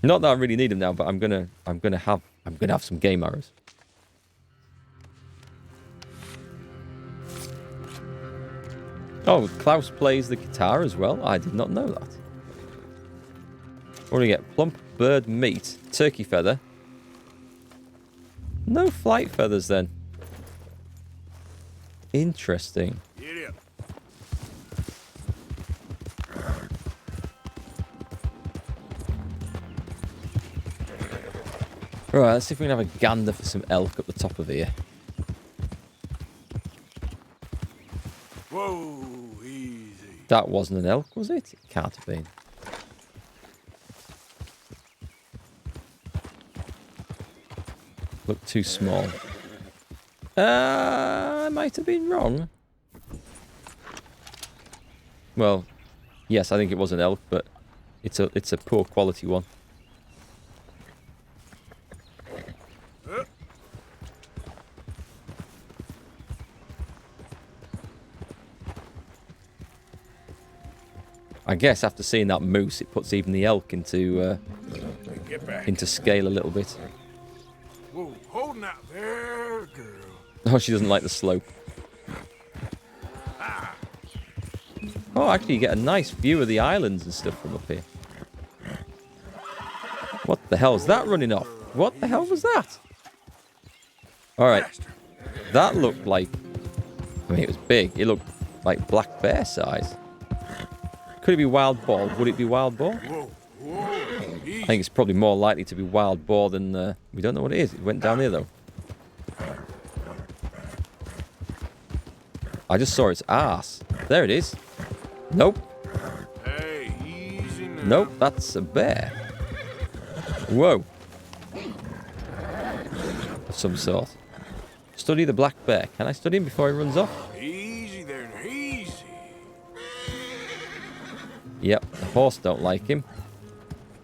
Not that I really need them now, but I'm gonna have some game arrows. Oh, Klaus plays the guitar as well. I did not know that. What do we get? Plump bird meat, turkey feather. No flight feathers then. Interesting. Right, let's see if we can have a gander for some elk up the top of here. Whoa, easy. That wasn't an elk, was it? It can't have been. Looked too small. I might have been wrong. Well, yes, I think it was an elk, but it's a poor quality one. I guess after seeing that moose, it puts even the elk into scale a little bit. Whoa, holding out there, girl. Oh, she doesn't like the slope. Oh, actually, you get a nice view of the islands and stuff from up here. What the hell is that running off? What the hell was that? Alright. That looked like... I mean, it was big. It looked like black bear size. Could it be wild boar? Would it be wild boar? I think it's probably more likely to be wild boar than... we don't know what it is. It went down here, though. I just saw its ass. There it is. Nope. Hey, easy now. Nope, that's a bear. Whoa. Of some sort. Study the black bear. Can I study him before he runs off? Easy there, easy. Yep, the horse don't like him.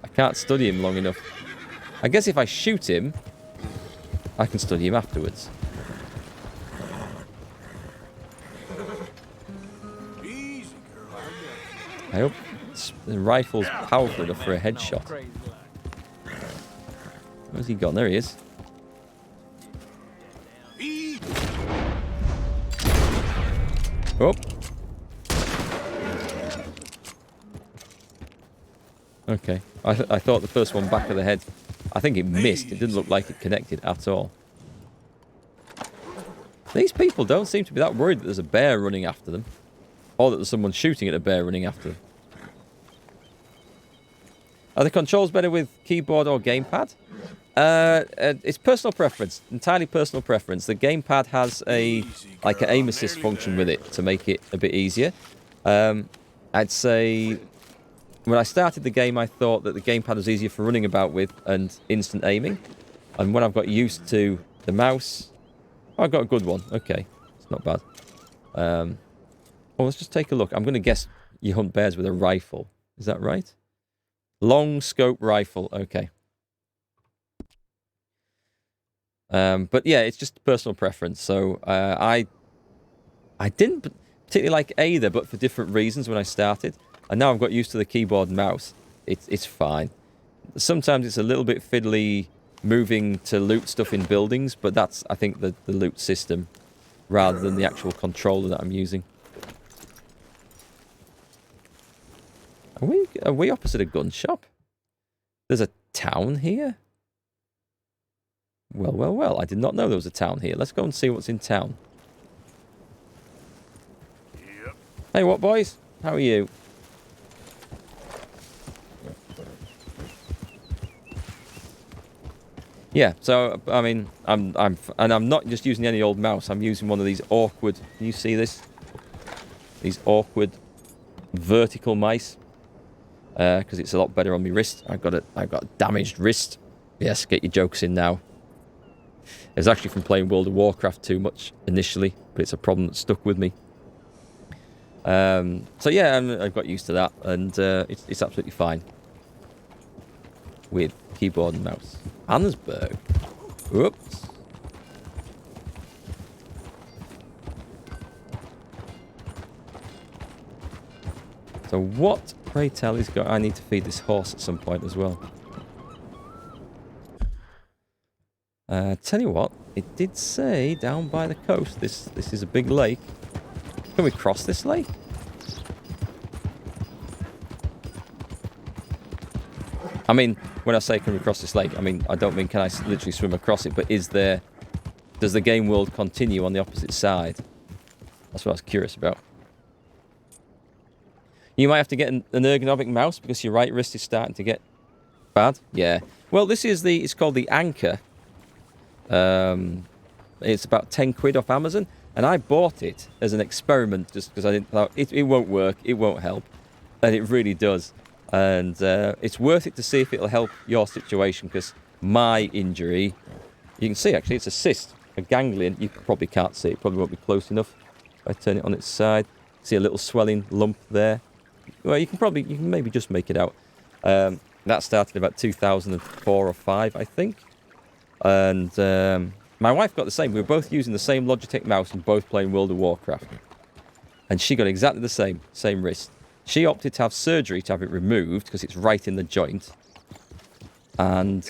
I can't study him long enough. I guess if I shoot him, I can study him afterwards. Easy, girl. I hope the rifle's powerful enough for a headshot. Where's he gone? There he is. Oh. Okay. I thought the first one back of the head, I think it missed. It didn't look like it connected at all. These people don't seem to be that worried that there's a bear running after them. Or that there's someone shooting at a bear running after them. Are the controls better with keyboard or gamepad? It's personal preference. Entirely personal preference. The gamepad has an aim assist function with it to make it a bit easier. I'd say... When I started the game, I thought that the gamepad was easier for running about with and instant aiming. And when I've got used to the mouse... Oh, I got a good one. Okay. It's not bad. Oh, let's just take a look. I'm going to guess you hunt bears with a rifle. Is that right? Long scope rifle. Okay. But yeah, it's just personal preference. So I didn't particularly like either, but for different reasons when I started. And now I've got used to the keyboard and mouse. It's fine. Sometimes it's a little bit fiddly moving to loot stuff in buildings, but that's, I think, the loot system rather than the actual controller that I'm using. Are we opposite a gun shop? There's a town here? Well, well, well. I did not know there was a town here. Let's go and see what's in town. Yep. Hey, what, boys? How are you? Yeah, so, I mean, I'm not just using any old mouse. I'm using one of these awkward... Can you see this? These awkward vertical mice. Because it's a lot better on my wrist. I've got a damaged wrist. Yes, get your jokes in now. It was actually from playing World of Warcraft too much initially, but it's a problem that stuck with me. So yeah, I've got used to that, and it's absolutely fine with keyboard and mouse. Annesburg. Whoops. So So what, pray tell, is going... I need to feed this horse at some point as well. Tell you what, it did say down by the coast, this is a big lake. Can we cross this lake? I mean, when I say can we cross this lake, I mean, I don't mean can I literally swim across it, but is there... Does the game world continue on the opposite side? That's what I was curious about. You might have to get an ergonomic mouse because your right wrist is starting to get bad. Yeah. Well, this is the... It's called the Anchor. It's about 10 quid off Amazon, and I bought it as an experiment just because I didn't thought it won't work, it won't help, and it really does. And it's worth it to see if it'll help your situation, because my injury, you can see actually it's a cyst, a ganglion. You probably can't see it, probably won't be close enough. If I turn it on its side, see a little swelling lump there. Well, you can maybe just make it out. That started about 2004 or 5, I think. And my wife got the same. We were both using the same Logitech mouse and both playing World of Warcraft. And she got exactly the same wrist. She opted to have surgery to have it removed because it's right in the joint. And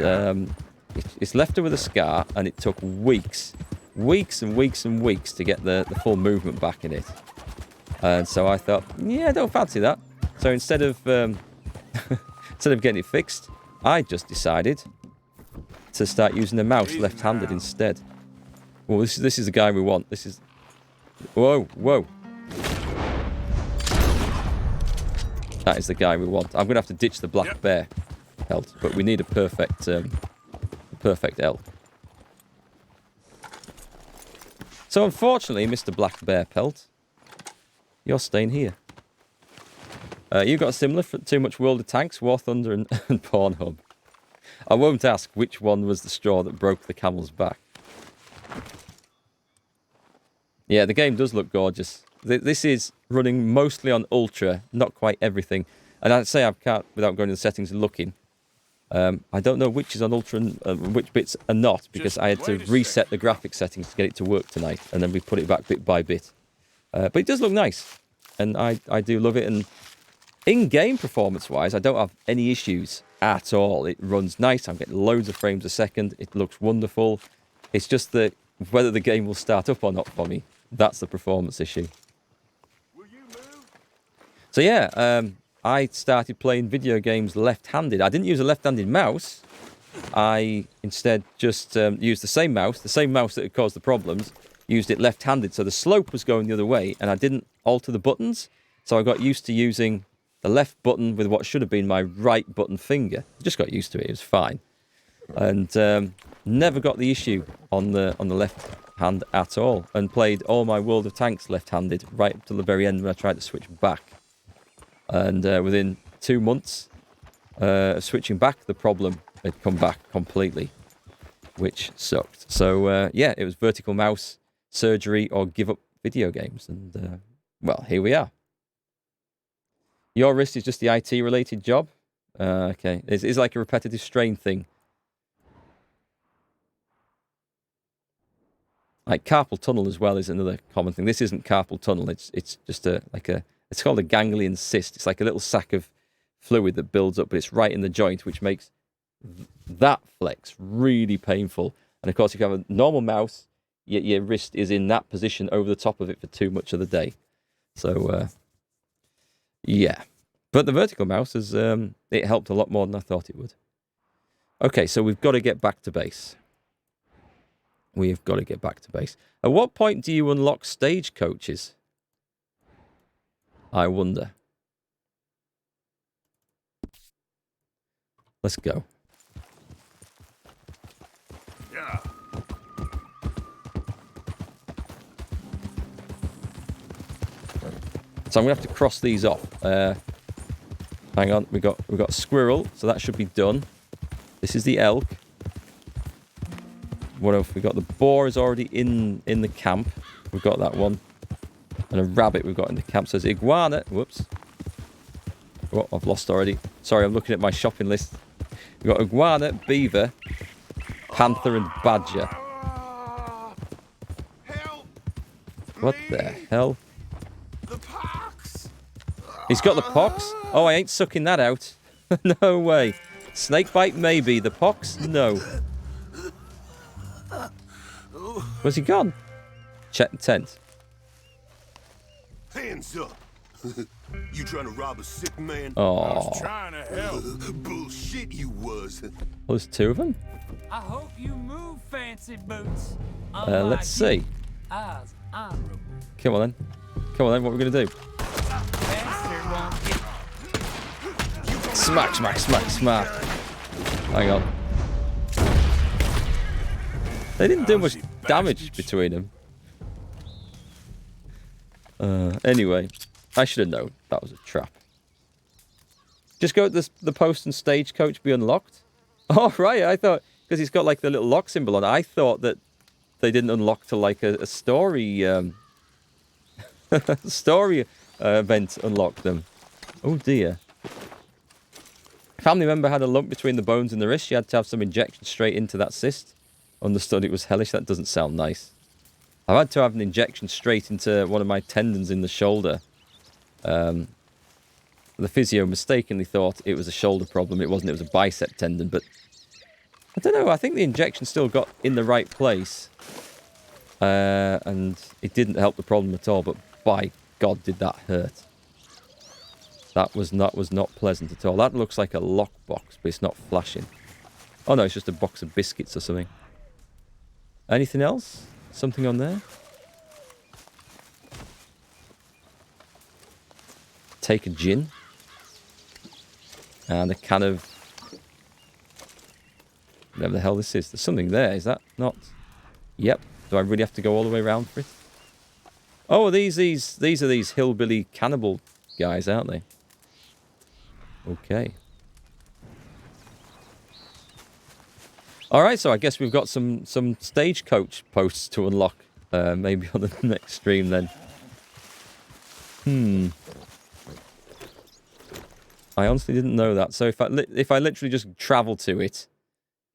it's left her with a scar, and it took weeks and weeks and weeks to get the full movement back in it. And so I thought, yeah, I don't fancy that. So instead of getting it fixed, I just decided to start using the mouse left-handed instead. Well, this is the guy we want. This is... Whoa. That is the guy we want. I'm going to have to ditch the black bear pelt, but we need a perfect elk. So unfortunately, Mr. Black Bear Pelt, you're staying here. You got similar for too much World of Tanks, War Thunder, and Pornhub. I won't ask which one was the straw that broke the camel's back. Yeah, the game does look gorgeous. This is running mostly on Ultra, not quite everything. And I'd say I can't, without going to the settings and looking. I don't know which is on Ultra and which bits are not, because I had to reset the graphics settings to get it to work tonight. And then we put it back bit by bit. But it does look nice. And I do love it. And in-game performance-wise, I don't have any issues at all. It runs nice. I'm getting loads of frames a second. It looks wonderful. It's just that whether the game will start up or not for me, that's the performance issue. So yeah, I started playing video games left-handed. I didn't use a left-handed mouse. I instead just used the same mouse that had caused the problems, used it left-handed. So the slope was going the other way, and I didn't alter the buttons. So I got used to using the left button with what should have been my right button finger. Just got used to it. It was fine. And never got the issue on the left hand at all. And played all my World of Tanks left-handed right up to the very end when I tried to switch back. And within 2 months of switching back, the problem had come back completely, which sucked. So yeah, it was vertical mouse surgery or give up video games. And well, here we are. Your wrist is just the IT-related job? Okay. It's like a repetitive strain thing. Like carpal tunnel as well is another common thing. This isn't carpal tunnel. It's just it's called a ganglion cyst. It's like a little sack of fluid that builds up, but it's right in the joint, which makes that flex really painful. And of course, if you have a normal mouse, your wrist is in that position over the top of it for too much of the day. So... yeah, but the vertical mouse has it helped a lot more than I thought it would. Okay, so we've got to get back to base. We've got to get back to base. At what point do you unlock stagecoaches? I wonder. Let's go. Yeah. So I'm gonna have to cross these off. Hang on, we got squirrel, so that should be done. This is the elk. What else? We got the boar is already in the camp. We've got that one, and a rabbit we've got in the camp. So there's iguana. Whoops. Oh, I've lost already. Sorry, I'm looking at my shopping list. We've got iguana, beaver, panther, and badger. Help! What the hell? The pox! He's got the pox. Oh, I ain't sucking that out. No way. Snake bite, maybe. The pox, no. Where's he gone? Check the tent. Hands up. You trying to rob a sick man? I Oh, was trying to help. Bullshit you was. well, there's two of them. I hope you move, fancy boots. Let's see. Eyes honorable. Come on then. Come on then. What are we gonna do? Bastard won't get Smack, smack, smack, smack. Hang on. They didn't do much damage between them. Anyway, I should have known that was a trap. Just go to the post and stagecoach be unlocked. Oh, right. I thought, because he's got like the little lock symbol on it, I thought that they didn't unlock to like a story story event unlocked them. Oh dear. Family member had a lump between the bones in the wrist. She had to have some injection straight into that cyst. Understood it was hellish. That doesn't sound nice. I've had to have an injection straight into one of my tendons in the shoulder. The physio mistakenly thought it was a shoulder problem. It wasn't. It was a bicep tendon. But I don't know. I think the injection still got in the right place. And it didn't help the problem at all. But by God, did that hurt. That was not pleasant at all. That looks like a lockbox, but it's not flashing. Oh no, it's just a box of biscuits or something. Anything else? Something on there? Take a gin. And a can of... whatever the hell this is. There's something there. Is that not... Yep. Do I really have to go all the way around for it? Oh, these are these hillbilly cannibal guys, aren't they? Okay. Alright, so I guess we've got some stagecoach posts to unlock. Maybe on the next stream then. I honestly didn't know that. So if I literally just travel to it,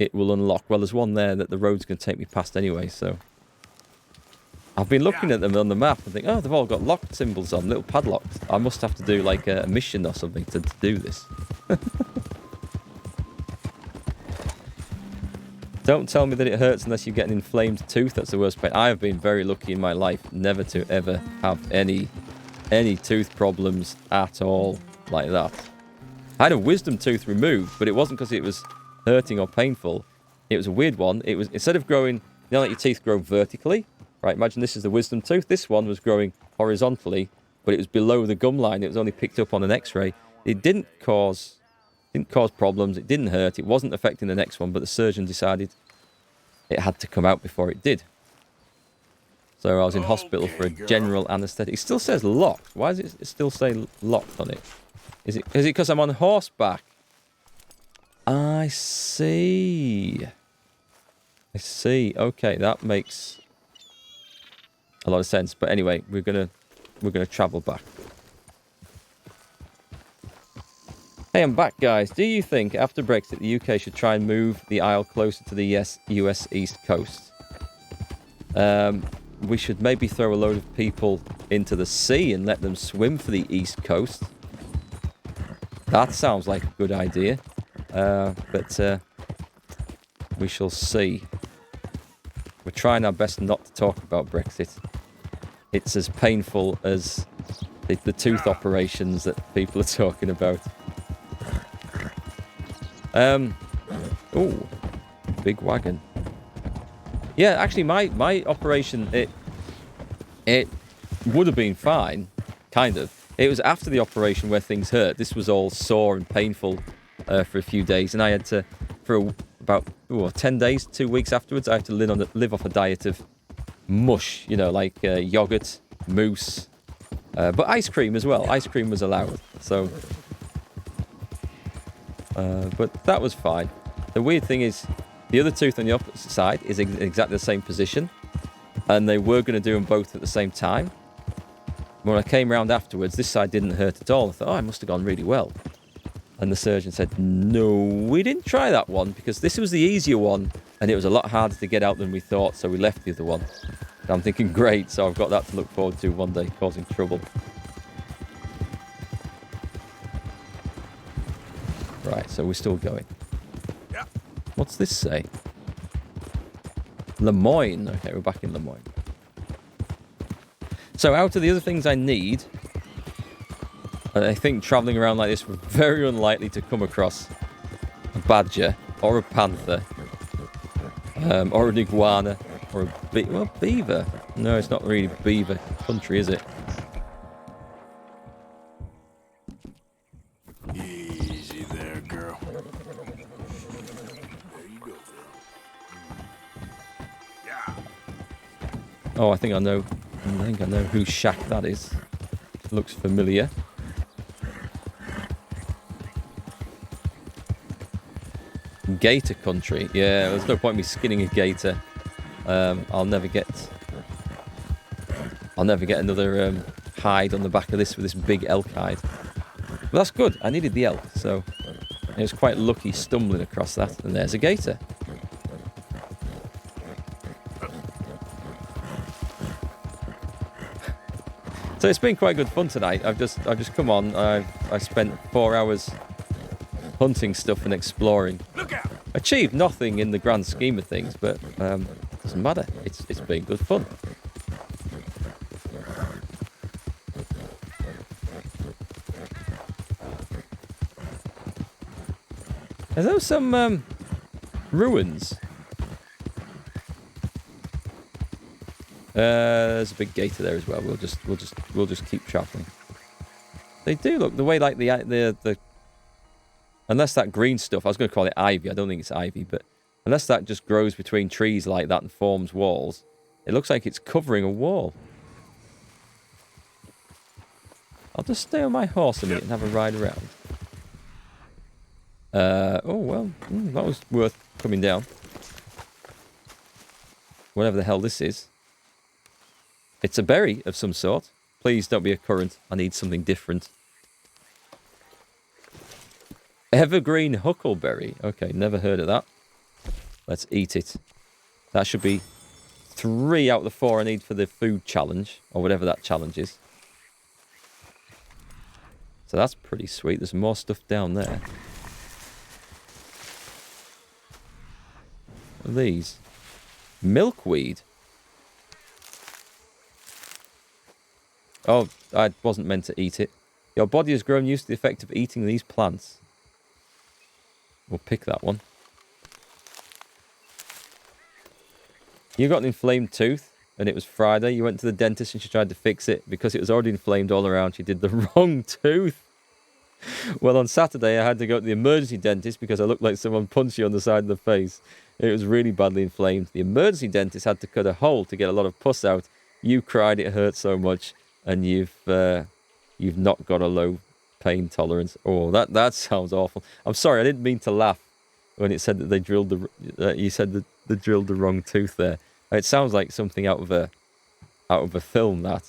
it will unlock. Well, there's one there that the road's going to take me past anyway, so... I've been looking at them on the map and think, oh, they've all got lock symbols on, little padlocks. I must have to do like a mission or something to do this. Don't tell me that it hurts unless you get an inflamed tooth. That's the worst pain. I have been very lucky in my life never to ever have any tooth problems at all like that. I had a wisdom tooth removed, but it wasn't because it was hurting or painful. It was a weird one. It was, instead of growing, you know, like your teeth grow vertically. Right, imagine this is the wisdom tooth. This one was growing horizontally, but it was below the gum line. It was only picked up on an X-ray. It didn't cause problems. It didn't hurt. It wasn't affecting the next one, but the surgeon decided it had to come out before it did. So I was in hospital for a general anaesthetic. It still says locked. Why does it still say locked on it? Is it because I'm on horseback? I see. I see. Okay, that makes a lot of sense. But anyway, we're gonna travel back. Hey, I'm back, guys. Do you think after Brexit the UK should try and move the Isle closer to the US East Coast? We should maybe throw a load of people into the sea and let them swim for the East Coast. That sounds like a good idea. But we shall see. We're trying our best not to talk about Brexit. It's as painful as the tooth operations that people are talking about. Oh, big wagon. Yeah, actually, my operation, it would have been fine, kind of. It was after the operation where things hurt. This was all sore and painful for a few days, and I had to, for about 10 days, 2 weeks afterwards, I had to live off a diet of mush, you know, like yogurt, mousse, but ice cream as well. Ice cream was allowed, so... but that was fine. The weird thing is, the other tooth on the opposite side is in exactly the same position, and they were going to do them both at the same time. When I came round afterwards, this side didn't hurt at all. I thought, oh, it must have gone really well. And the surgeon said, no, we didn't try that one, because this was the easier one, and it was a lot harder to get out than we thought, so we left the other one. And I'm thinking, great, so I've got that to look forward to one day, causing trouble. Right, so we're still going. Yeah. What's this say? Lemoyne. Okay, we're back in Lemoyne. So out of the other things I need, I think travelling around like this, we're very unlikely to come across a badger or a panther or an iguana or a beaver. No, it's not really beaver country, is it? Easy there, girl. There you go, girl. Yeah. Oh, I think I know whose shack that is. Looks familiar. Gator country. Yeah, there's no point in me skinning a gator. I'll never get another hide on the back of this with this big elk hide. But that's good. I needed the elk, so I was quite lucky stumbling across that. And there's a gator. So it's been quite good fun tonight. I've just come on. I spent 4 hours hunting stuff and exploring. Look out! Achieved nothing in the grand scheme of things, but doesn't matter. It's been good fun. Are those some ruins? There's a big gator there as well. We'll just keep traveling. They do look the way like the unless that green stuff, I was going to call it ivy. I don't think it's ivy, but unless that just grows between trees like that and forms walls, it looks like it's covering a wall. I'll just stay on my horse a minute and have a ride around. Oh, well, that was worth coming down. Whatever the hell this is. It's a berry of some sort. Please don't be a currant. I need something different. Evergreen huckleberry. Okay, never heard of that. Let's eat it. That should be 3 out of the 4 I need for the food challenge, or whatever that challenge is. So that's pretty sweet. There's more stuff down there. What are these? Milkweed. Oh, I wasn't meant to eat it. Your body has grown used to the effect of eating these plants. We'll pick that one. You got an inflamed tooth, and it was Friday. You went to the dentist and she tried to fix it. Because it was already inflamed all around, she did the wrong tooth. Well, on Saturday, I had to go to the emergency dentist because I looked like someone punched you on the side of the face. It was really badly inflamed. The emergency dentist had to cut a hole to get a lot of pus out. You cried, it hurt so much, and you've not got a low pain tolerance. Oh, that sounds awful. I'm sorry, I didn't mean to laugh when it said that they drilled you said that they drilled the wrong tooth there. It sounds like something out of a film, that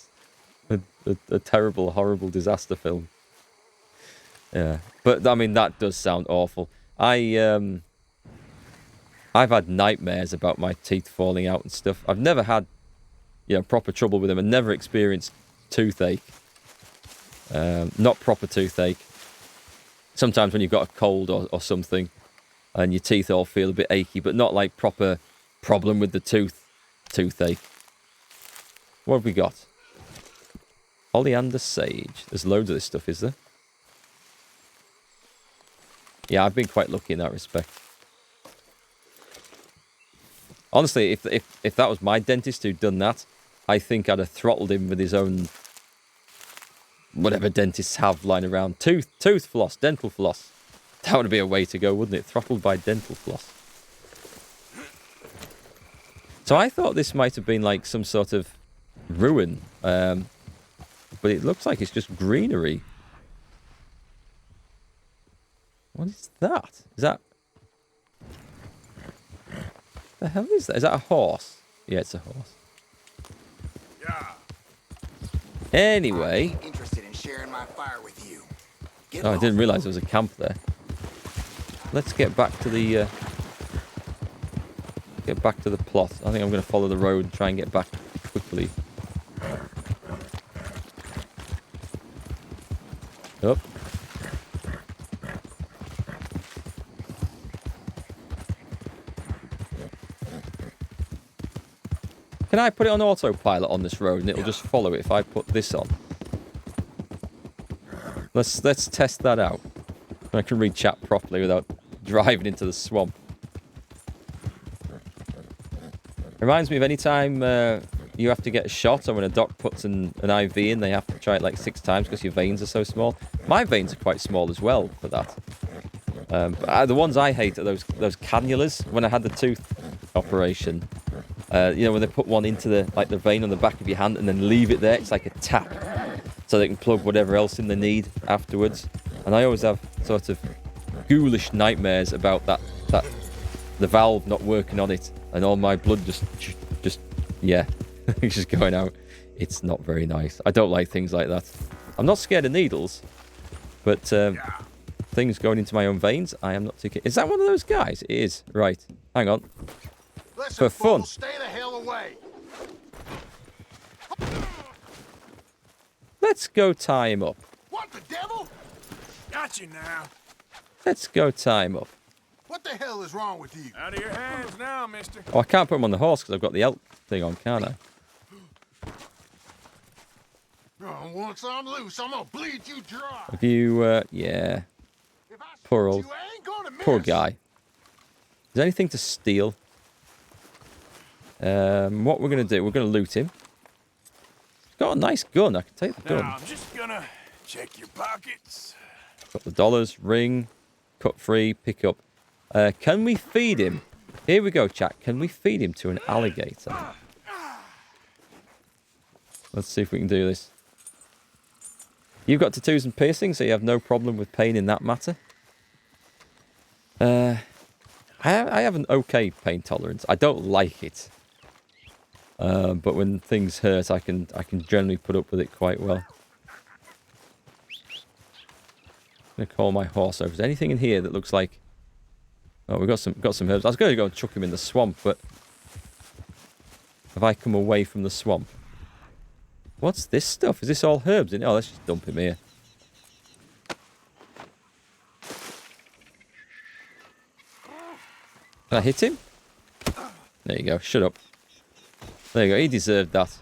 a terrible, horrible disaster film. Yeah, but I mean that does sound awful. I've had nightmares about my teeth falling out and stuff. I've never had, proper trouble with them, and never experienced toothache. Not proper toothache. Sometimes when you've got a cold or something, and your teeth all feel a bit achy, but not like proper problem with the toothache. What have we got? Oleander sage. There's loads of this stuff, is there? Yeah, I've been quite lucky in that respect. Honestly, if that was my dentist who'd done that, I think I'd have throttled him with his own, whatever dentists have lying around. Tooth floss, dental floss. That would be a way to go, wouldn't it? Throttled by dental floss. So I thought this might have been like some sort of ruin. But it looks like it's just greenery. What is that? Is that... the hell is that? Is that a horse? Yeah, it's a horse. Yeah. Anyway. Interested in sharing my fire with you. Oh, I didn't realise there was a camp there. Let's get back to the plot. I think I'm going to follow the road and try and get back quickly. Up. Can I put it on autopilot on this road and it'll just follow it if I put this on? Let's test that out. I can read chat properly without driving into the swamp. Reminds me of any time you have to get a shot, or when a doc puts an IV in, they have to try it like 6 times because your veins are so small. My veins are quite small as well for that. But the ones I hate are those cannulas. When I had the tooth operation, you know, when they put one into the vein on the back of your hand and then leave it there, it's like a tap, so they can plug whatever else in they need afterwards. And I always have sort of ghoulish nightmares about the valve not working on it, and all my blood just yeah, it's just going out. It's not very nice. I don't like things like that. I'm not scared of needles, but things going into my own veins, I am not too keen. Is that one of those guys? It is. Right. Hang on. Listen, For fun. fool, stay the hell away. Let's go tie him up. What the devil? Got you now. Let's go tie him up. What the hell is wrong with you? Out of your hands now, mister. Oh, I can't put him on the horse because I've got the elk thing on, can't I? Oh, once I'm loose, I'm gonna bleed you dry. Have you, yeah. If I Poor shoot old- you, I ain't gonna miss. Poor guy. Is there anything to steal? What we're going to do, we're going to loot him. He's got a nice gun. I can take the gun. Now, I'm just gonna check your pockets. Got the dollars, ring, cut free, pick up. Can we feed him? Here we go, chat. Can we feed him to an alligator? Let's see if we can do this. You've got tattoos and piercings, so you have no problem with pain in that matter. I have an okay pain tolerance. I don't like it. But when things hurt, I can generally put up with it quite well. I'm gonna call my horse over. Is there anything in here that looks like? Oh, we've got some herbs. I was going to go and chuck him in the swamp, but have I come away from the swamp? What's this stuff? Is this all herbs in it? Oh, let's just dump him here. Can I hit him? There you go. Shut up. There you go. He deserved that.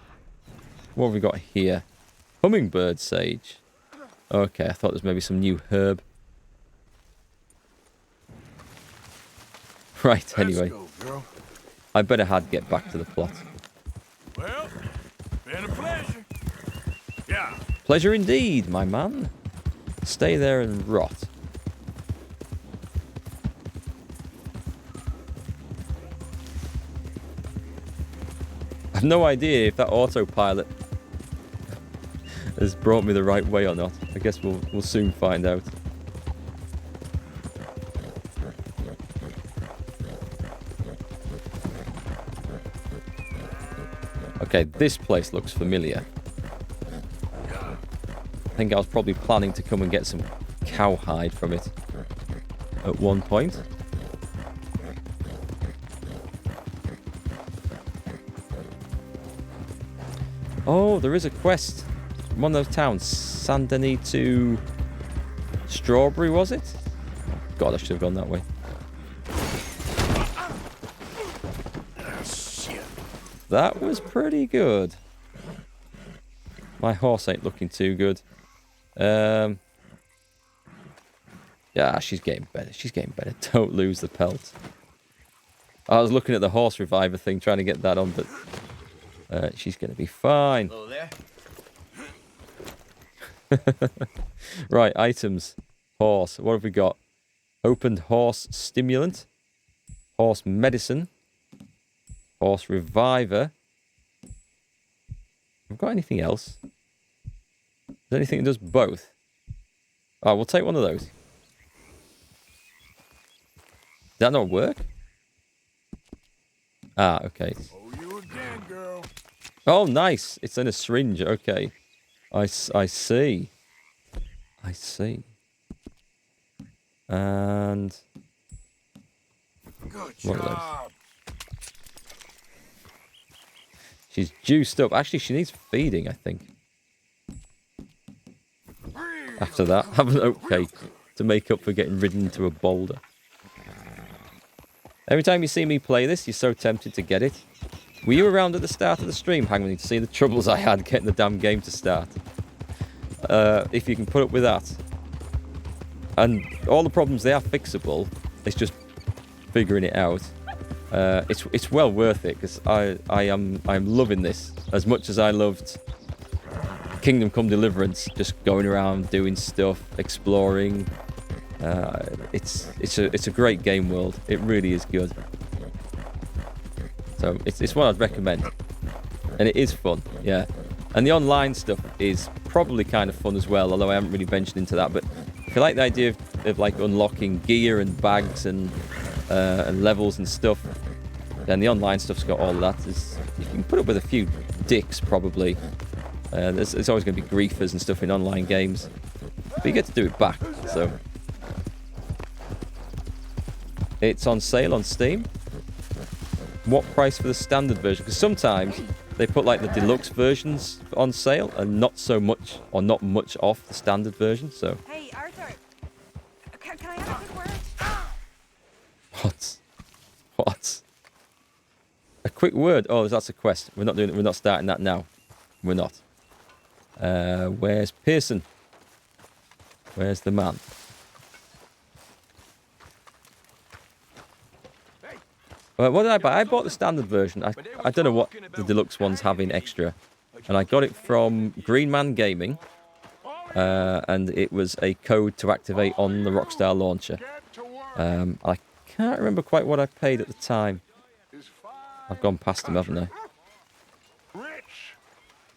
What have we got here? Hummingbird sage. Okay, I thought there was maybe some new herb. Right, anyway. Let's go, girl. I better get back to the plot. Well, been a pleasure. Yeah. Pleasure indeed, my man. Stay there and rot. I've no idea if that autopilot has brought me the right way or not. I guess we'll soon find out. Okay, this place looks familiar. I think I was probably planning to come and get some cowhide from it at one point. Oh, there is a quest. One of those towns. Saint Denis to Strawberry, was it? God, I should have gone that way. That was pretty good. My horse ain't looking too good. Yeah, she's getting better. She's getting better. Don't lose the pelt. I was looking at the horse reviver thing, trying to get that on, but she's going to be fine. Hello there. Right, items. Horse. What have we got? Opened horse stimulant. Horse medicine. Horse reviver. Have we got anything else? Is there anything that does both? Oh, we'll take one of those. Did that not work? Ah, okay. Oh, you again, girl. Oh, nice. It's in a syringe. Okay. I see. I see. And Good What are those? job. she's juiced up. Actually, she needs feeding, I think. After that, have an oat cake to make up for getting ridden into a boulder. Every time you see me play this, you're so tempted to get it. Were you around at the start of the stream, Hangman, to see the troubles I had getting the damn game to start? If you can put up with that. And all the problems, they are fixable. It's just figuring it out. It's well worth it, because I'm loving this as much as I loved Kingdom Come Deliverance. Just going around doing stuff, exploring. It's a great game world. It really is good. So it's one I'd recommend, and it is fun. Yeah, and the online stuff is probably kind of fun as well. Although I haven't really ventured into that, but if you like the idea of like unlocking gear and bags and levels and stuff, then the online stuff's got all of that. You can put up with a few dicks probably. There's always going to be griefers and stuff in online games, but you get to do it back. So it's on sale on Steam. What price for the standard version? Because sometimes they put like the deluxe versions on sale and not so much or not much off the standard version. So Hey, Arthur. Can I have a quick word? what? A quick word? Oh, that's a quest. We're not starting that now. We're not. Where's Pearson? Where's the man? What did I buy? I bought the standard version. I don't know what the deluxe ones have in extra. And I got it from Green Man Gaming. And it was a code to activate on the Rockstar launcher. I can't remember quite what I paid at the time. I've gone past them, haven't I?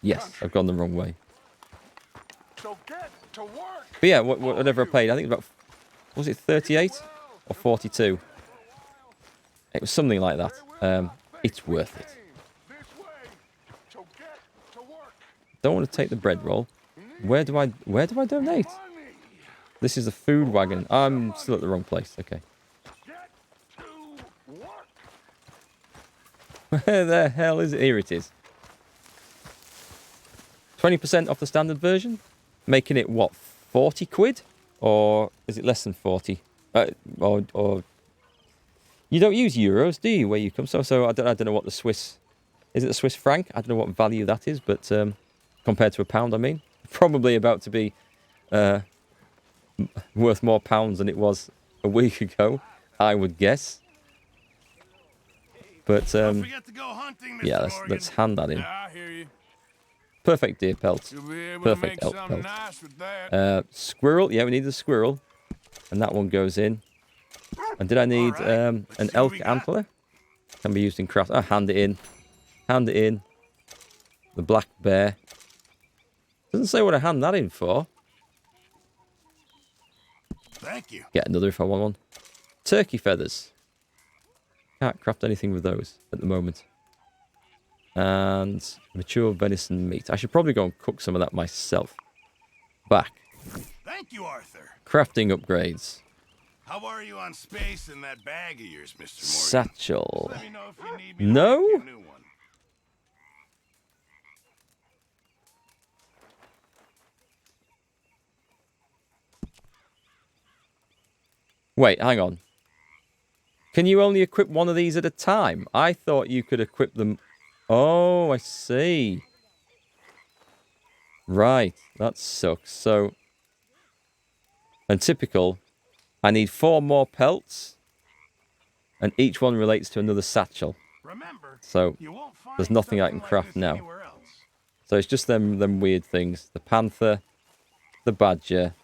Yes, I've gone the wrong way. But yeah, whatever I paid, I think about, was it 38 or 42? It was something like that. It's worth it. Don't want to take the bread roll. Where do I donate? This is the food wagon. I'm still at the wrong place. Okay. Where the hell is it? Here it is. 20% off the standard version, making it what, 40 quid, or is it less than 40? Or you don't use euros, do you? Where you come? So I don't know what the Swiss, is it the Swiss franc? I don't know what value that is, but compared to a pound, I mean, probably about to be worth more pounds than it was a week ago, I would guess. But yeah, let's hand that in. I hear you. Perfect deer pelt. You'll be able Perfect to make elk something pelt. nice with that. Squirrel. Yeah, we need the squirrel. And that one goes in. And did I need an elk antler? Can be used in craft. Oh, hand it in. Hand it in. The black bear. Doesn't say what I hand that in for. Thank you. Get another if I want one. Turkey feathers. Can't craft anything with those at the moment. And mature venison meat. I should probably go and cook some of that myself. Back. Thank you, Arthur. Crafting upgrades. How are you on space in that bag of yours, Mr. Morgan? Satchel. Let me know if you need me to No? make you a new one. Wait, hang on. Can you only equip one of these at a time? I thought you could equip them. Oh, I see. Right, that sucks. So, and typical, I need 4 more pelts, and each one relates to another satchel. Remember, So, you won't find there's nothing I something can like craft this now. anywhere else. So it's just them weird things. The panther, the badger,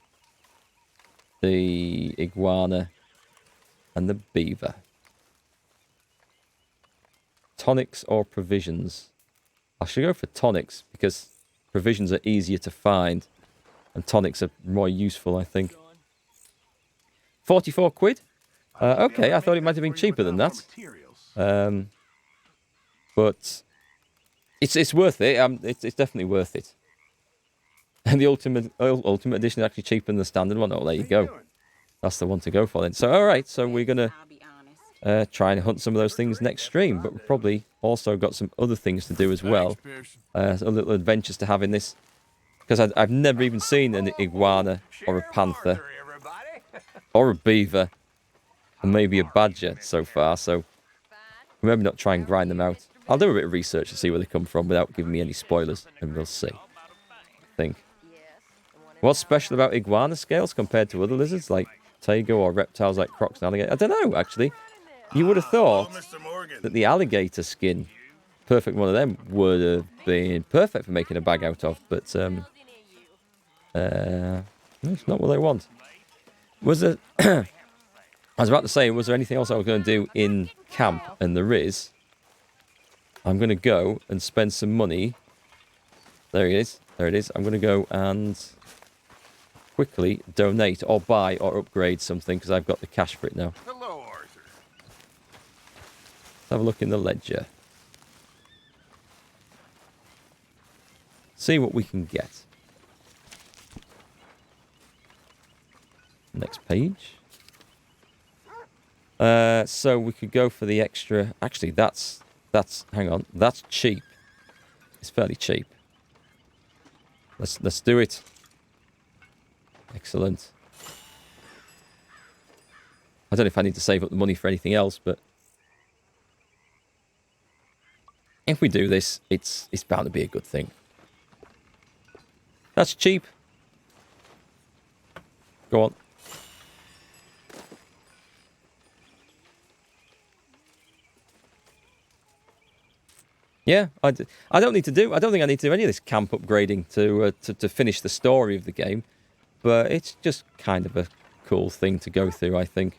the iguana, and the beaver. Tonics or provisions? I should go for tonics because provisions are easier to find and tonics are more useful, I think. 44 quid? Okay, I thought it might have been cheaper than that. But it's worth it. It's definitely worth it. And the ultimate edition is actually cheaper than the standard one. Oh, there you go. That's the one to go for then. So, all right. So we're gonna try and hunt some of those things next stream, but we've probably also got some other things to do as well. Some little adventures to have in this, because I've never even seen an iguana or a panther or a beaver, and maybe a badger so far. So maybe not try and grind them out. I'll do a bit of research to see where they come from without giving me any spoilers, and we'll see. I think. What's special about iguana scales compared to other lizards like Tego or reptiles like crocs and alligators? I don't know, actually. You would have thought that the alligator skin, perfect one of them, would have been perfect for making a bag out of, but it's not what they want. Was there... I was about to say, was there anything else I was going to do in camp? And there is. I'm going to go and spend some money. There it is. There it is. I'm going to go and quickly donate or buy or upgrade something because I've got the cash for it now. Hello, Arthur. Let's have a look in the ledger. See what we can get. Next page. So we could go for the extra. Actually, that's hang on. That's cheap. It's fairly cheap. Let's do it. Excellent. I don't know if I need to save up the money for anything else, but if we do this, it's bound to be a good thing. That's cheap. Go on. Yeah, I don't need to do. I don't think I need to do any of this camp upgrading to finish the story of the game, but it's just kind of a cool thing to go through, I think.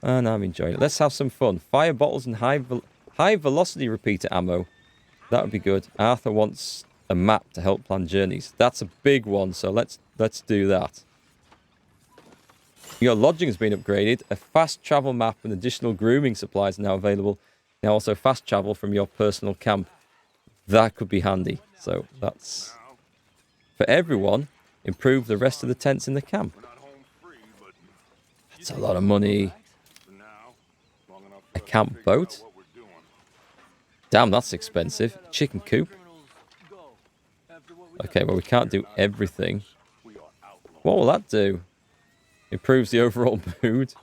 And I'm enjoying it. Let's have some fun. Fire bottles and high velocity repeater ammo. That would be good. Arthur wants a map to help plan journeys. That's a big one, so let's do that. Your lodging has been upgraded. A fast travel map and additional grooming supplies are now available. Now also fast travel from your personal camp. That could be handy. So that's for everyone. Improve the rest of the tents in the camp. That's a lot of money. A camp boat. Damn, that's expensive. Chicken coop. Okay, well we can't do everything. What will that do? Improves the overall mood.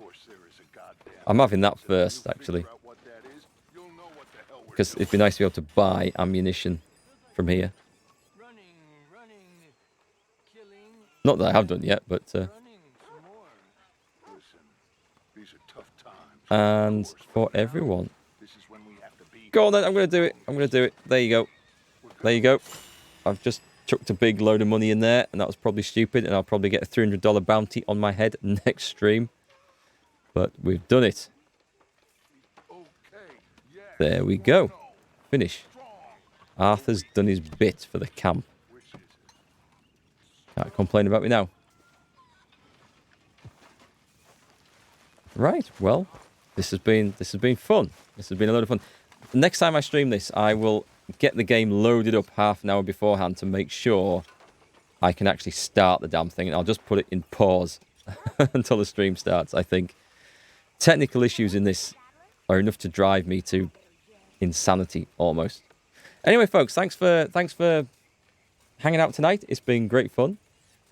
I'm having that first, actually. Because it'd be nice to be able to buy ammunition from here. Not that I have done yet, but... and for everyone. Go on then, I'm going to do it. I'm going to do it. There you go. There you go. I've just chucked a big load of money in there, and that was probably stupid, and I'll probably get a $300 bounty on my head next stream. But we've done it. There we go. Finish. Arthur's done his bit for the camp. Can't complain about me now. Right, well, this has been fun. This has been a lot of fun. Next time I stream this, I will get the game loaded up half an hour beforehand to make sure I can actually start the damn thing. And I'll just put it in pause until the stream starts, I think. Technical issues in this are enough to drive me to insanity almost. Anyway, folks, thanks for hanging out tonight. It's been great fun,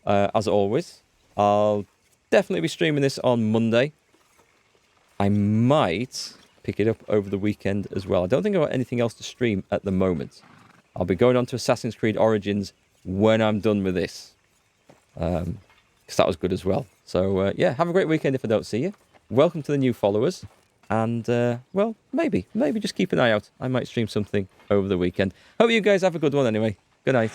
as always. I'll definitely be streaming this on Monday. I might pick it up over the weekend as well. I don't think I've got anything else to stream at the moment. I'll be going on to Assassin's Creed Origins when I'm done with this, because that was good as well. So yeah, have a great weekend if I don't see you. Welcome to the new followers. And, well, maybe just keep an eye out. I might stream something over the weekend. Hope you guys have a good one anyway. Good night.